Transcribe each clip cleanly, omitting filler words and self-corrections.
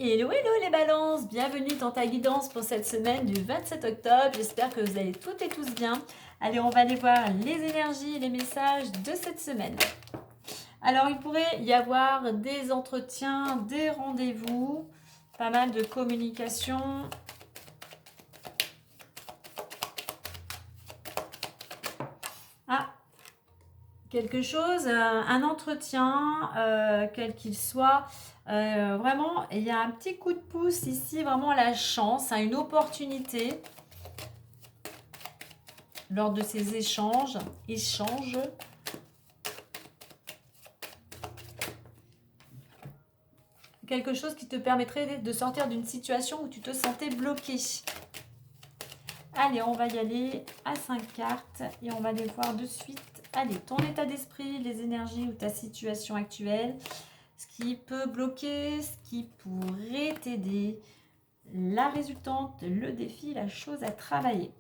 Hello, hello les balances, bienvenue dans ta guidance pour cette semaine du 27 octobre. J'espère que vous allez toutes et tous bien. Allez, on va aller voir les énergies et les messages de cette semaine. Alors, il pourrait y avoir des entretiens, des rendez-vous, pas mal de communication. Ah, quelque chose, un entretien, quel qu'il soit. Vraiment, il y a un petit coup de pouce ici, vraiment la chance, une opportunité lors de ces échanges. Quelque chose qui te permettrait de sortir d'une situation où tu te sentais bloqué. Allez, on va y aller à 5 cartes et on va les voir de suite. Allez, ton état d'esprit, les énergies ou ta situation actuelle, ce qui peut bloquer, ce qui pourrait t'aider, la résultante, le défi, la chose à travailler.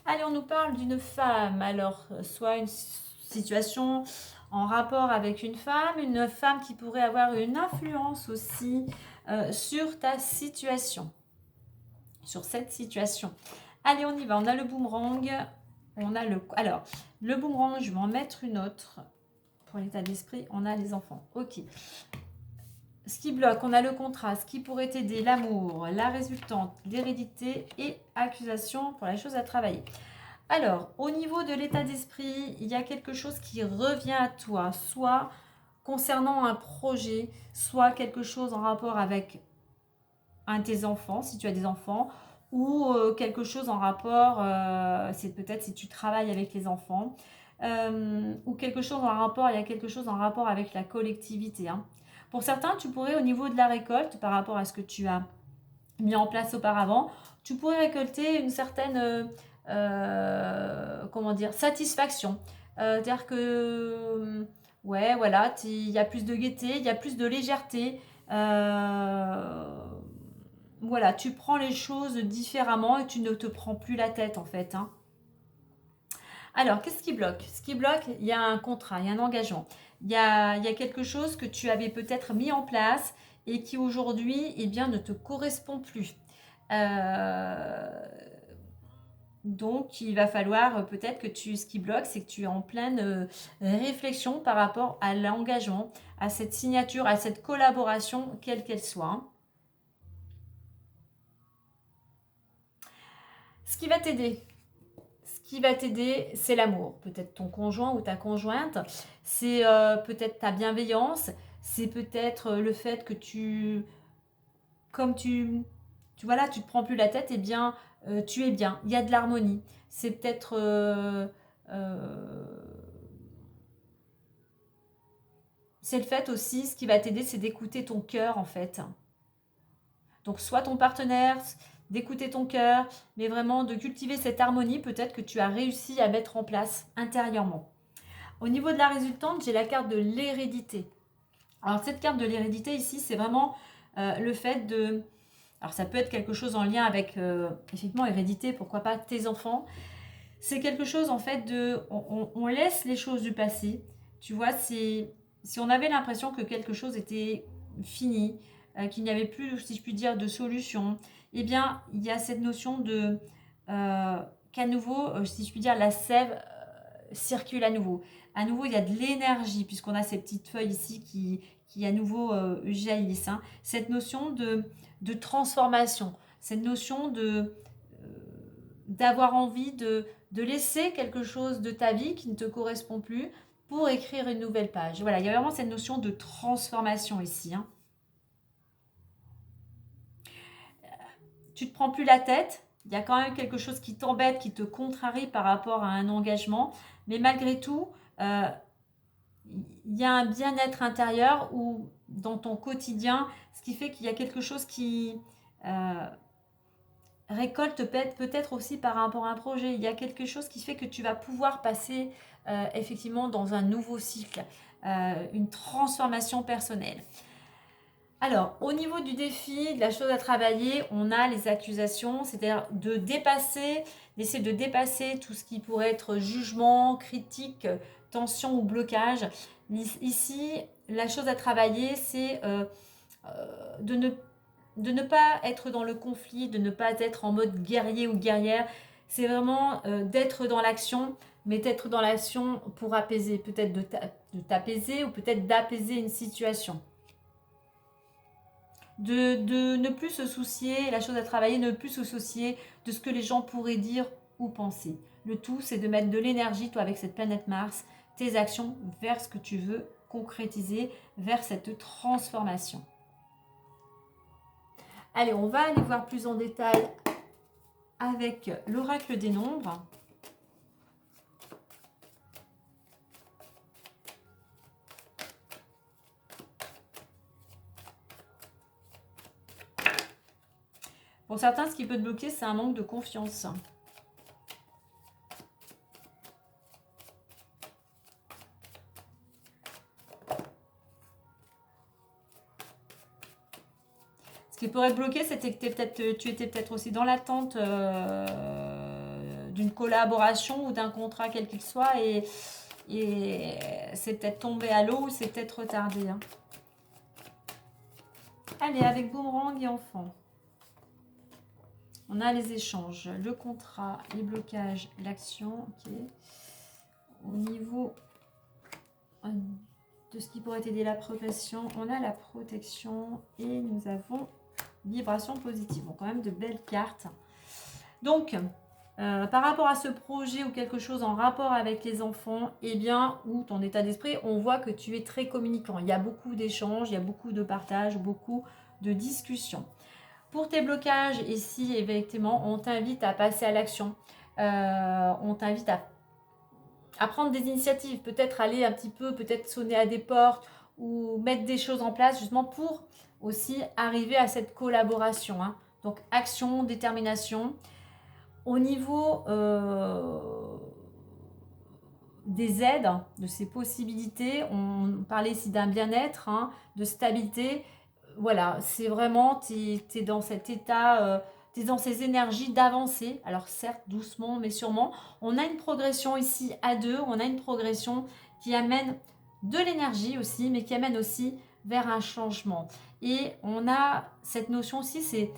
Allez, on nous parle d'une femme. Alors, soit une situation en rapport avec une femme qui pourrait avoir une influence aussi sur ta situation, sur cette situation. Allez, on y va. On a le boomerang. Alors, le boomerang, je vais en mettre une autre. Pour l'état d'esprit, on a les enfants. Ok. Ce qui bloque, on a le contrat, ce qui pourrait t'aider, l'amour, la résultante, l'hérédité et accusation pour la chose à travailler. Alors, au niveau de l'état d'esprit, il y a quelque chose qui revient à toi, soit concernant un projet, soit quelque chose en rapport avec un de tes enfants, si tu as des enfants, ou quelque chose en rapport, c'est peut-être si tu travailles avec les enfants, ou quelque chose en rapport, il y a quelque chose en rapport avec la collectivité. Pour certains, tu pourrais au niveau de la récolte, par rapport à ce que tu as mis en place auparavant, tu pourrais récolter une certaine comment dire, satisfaction. C'est-à-dire que, ouais, voilà, il y a plus de gaieté, il y a plus de légèreté. Voilà, tu prends les choses différemment et tu ne te prends plus la tête en fait. Alors, qu'est-ce qui bloque? Ce qui bloque, il y a un contrat, il y a un engagement. Il y a quelque chose que tu avais peut-être mis en place et qui aujourd'hui eh bien, ne te correspond plus. Donc, il va falloir peut-être ce qui bloque, c'est que tu es en pleine réflexion par rapport à l'engagement, à cette signature, à cette collaboration, quelle qu'elle soit. Ce qui va t'aider, c'est l'amour. Peut-être ton conjoint ou ta conjointe, c'est peut-être ta bienveillance, c'est peut-être le fait que comme voilà, tu te prends plus la tête, eh bien, tu es bien. Il y a de l'harmonie. C'est peut-être c'est le fait aussi, ce qui va t'aider, c'est d'écouter ton cœur en fait. Donc soit ton partenaire, d'écouter ton cœur, mais vraiment de cultiver cette harmonie peut-être que tu as réussi à mettre en place intérieurement. Au niveau de la résultante, j'ai la carte de l'hérédité. Alors cette carte de l'hérédité ici, c'est vraiment le fait de... Alors ça peut être quelque chose en lien avec, effectivement, hérédité, pourquoi pas tes enfants. C'est quelque chose en fait de... On laisse les choses du passé. Tu vois, si on avait l'impression que quelque chose était fini, qu'il n'y avait plus, si je puis dire, de solution, eh bien, il y a cette notion de... qu'à nouveau, si je puis dire, la sève circule à nouveau. À nouveau, il y a de l'énergie, puisqu'on a ces petites feuilles ici qui à nouveau jaillissent. Cette notion de transformation, cette notion d'avoir envie de laisser quelque chose de ta vie qui ne te correspond plus pour écrire une nouvelle page. Voilà, il y a vraiment cette notion de transformation ici. Tu ne te prends plus la tête, il y a quand même quelque chose qui t'embête, qui te contrarie par rapport à un engagement, mais malgré tout, il y a un bien-être intérieur ou dans ton quotidien, ce qui fait qu'il y a quelque chose qui récolte peut-être aussi par rapport à un projet. Il y a quelque chose qui fait que tu vas pouvoir passer effectivement dans un nouveau cycle, une transformation personnelle. Alors, au niveau du défi, de la chose à travailler, on a les accusations, c'est-à-dire d'essayer de dépasser tout ce qui pourrait être jugement, critique, tension ou blocage. Ici, la chose à travailler, c'est de ne de ne pas être dans le conflit, de ne pas être en mode guerrier ou guerrière. C'est vraiment d'être dans l'action, mais d'être dans l'action pour apaiser, peut-être de t'apaiser ou peut-être d'apaiser une situation. De ne plus se soucier, la chose à travailler, ne plus se soucier de ce que les gens pourraient dire ou penser. Le tout, c'est de mettre de l'énergie, toi, avec cette planète Mars, tes actions vers ce que tu veux concrétiser, vers cette transformation. Allez, on va aller voir plus en détail avec l'oracle des nombres. Pour certains, ce qui peut te bloquer, c'est un manque de confiance. Ce qui pourrait te bloquer, c'était que tu étais peut-être aussi dans l'attente d'une collaboration ou d'un contrat quel qu'il soit et c'est peut-être tombé à l'eau ou c'est peut-être retardé. Hein. Allez, avec boomerang et enfant. On a les échanges, le contrat, les blocages, l'action. Okay. Au niveau de ce qui pourrait t'aider la progression, on a la protection et nous avons vibration positive. Bon, quand même de belles cartes. Donc, par rapport à ce projet ou quelque chose en rapport avec les enfants, eh bien, ou ton état d'esprit, on voit que tu es très communicant. Il y a beaucoup d'échanges, il y a beaucoup de partages, beaucoup de discussions. Pour tes blocages, ici, effectivement, on t'invite à passer à l'action. On t'invite à prendre des initiatives, peut-être aller un petit peu, peut-être sonner à des portes ou mettre des choses en place justement pour aussi arriver à cette collaboration. Hein. Donc, action, détermination. Au niveau des aides, de ces possibilités, on parlait ici d'un bien-être, hein, de stabilité. Voilà, c'est vraiment, tu es dans cet état, tu es dans ces énergies d'avancer. Alors certes, doucement, mais sûrement. On a une progression ici à deux, on a une progression qui amène de l'énergie aussi, mais qui amène aussi vers un changement. Et on a cette notion aussi, c'est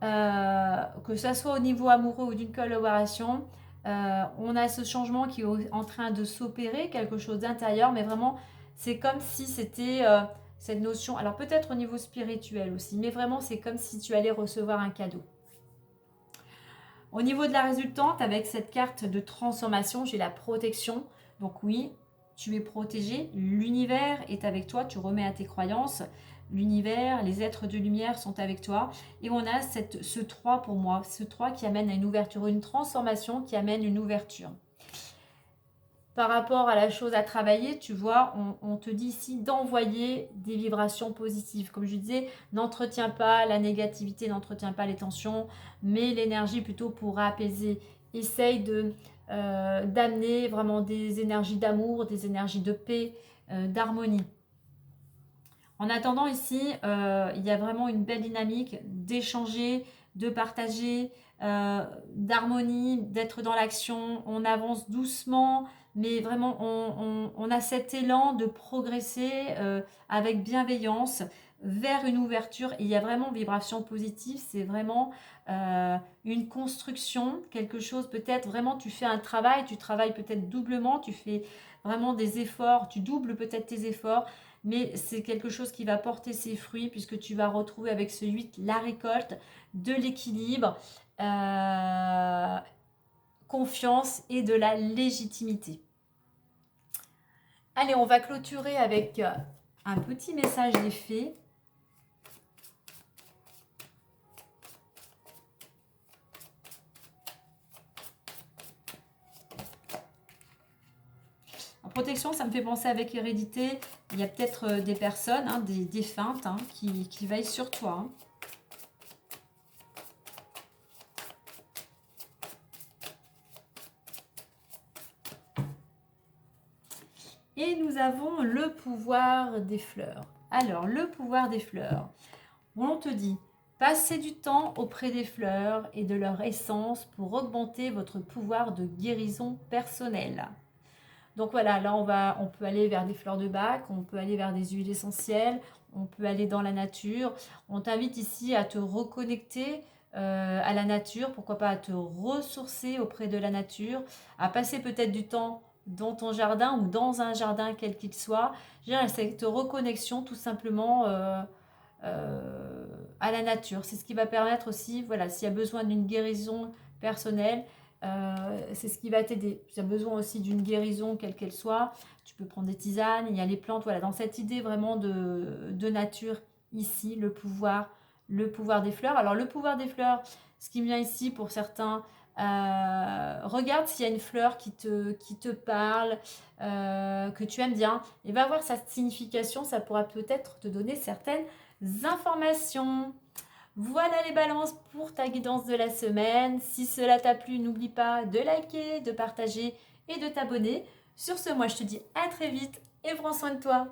que ça soit au niveau amoureux ou d'une collaboration, on a ce changement qui est en train de s'opérer, quelque chose d'intérieur, mais vraiment, c'est comme si c'était cette notion, alors peut-être au niveau spirituel aussi, mais vraiment, c'est comme si tu allais recevoir un cadeau. Au niveau de la résultante, avec cette carte de transformation, j'ai la protection. Donc oui, tu es protégé, l'univers est avec toi, tu remets à tes croyances. L'univers, les êtres de lumière sont avec toi. Et on a ce 3 pour moi, ce 3 qui amène à une ouverture, une transformation qui amène une ouverture. Par rapport à la chose à travailler, tu vois, on te dit ici d'envoyer des vibrations positives. Comme je disais, n'entretiens pas la négativité, n'entretiens pas les tensions, mais l'énergie plutôt pour apaiser. Essaye d'amener vraiment des énergies d'amour, des énergies de paix, d'harmonie. En attendant ici, il y a vraiment une belle dynamique d'échanger, de partager, d'harmonie, d'être dans l'action. On avance doucement, mais vraiment on a cet élan de progresser avec bienveillance vers une ouverture. Et il y a vraiment vibration positive, c'est vraiment une construction, quelque chose peut-être vraiment tu fais un travail, tu travailles peut-être doublement, tu fais vraiment des efforts, tu doubles peut-être tes efforts, mais c'est quelque chose qui va porter ses fruits puisque tu vas retrouver avec ce 8 la récolte, de l'équilibre, confiance et de la légitimité. Allez, on va clôturer avec un petit message des fées. En protection, ça me fait penser avec hérédité. Il y a peut-être des personnes, hein, des défuntes, hein, qui veillent sur toi. Hein. Et nous avons le pouvoir des fleurs. Alors, le pouvoir des fleurs. On te dit, passez du temps auprès des fleurs et de leur essence pour augmenter votre pouvoir de guérison personnelle. Donc voilà, là on peut aller vers des fleurs de bac, on peut aller vers des huiles essentielles, on peut aller dans la nature. On t'invite ici à te reconnecter à la nature, pourquoi pas à te ressourcer auprès de la nature, à passer peut-être du temps dans ton jardin ou dans un jardin quel qu'il soit. Je dirais, cette reconnexion tout simplement à la nature. C'est ce qui va permettre aussi, voilà, s'il y a besoin d'une guérison personnelle, c'est ce qui va t'aider. Si tu as besoin aussi d'une guérison, quelle qu'elle soit, tu peux prendre des tisanes, il y a les plantes, voilà, dans cette idée vraiment de nature, ici, le pouvoir des fleurs. Alors le pouvoir des fleurs, ce qui me vient ici pour certains, regarde s'il y a une fleur qui te parle, que tu aimes bien, et va voir sa signification, ça pourra peut-être te donner certaines informations. Voilà les balances pour ta guidance de la semaine. Si cela t'a plu, n'oublie pas de liker, de partager et de t'abonner. Sur ce, moi je te dis à très vite et prends soin de toi.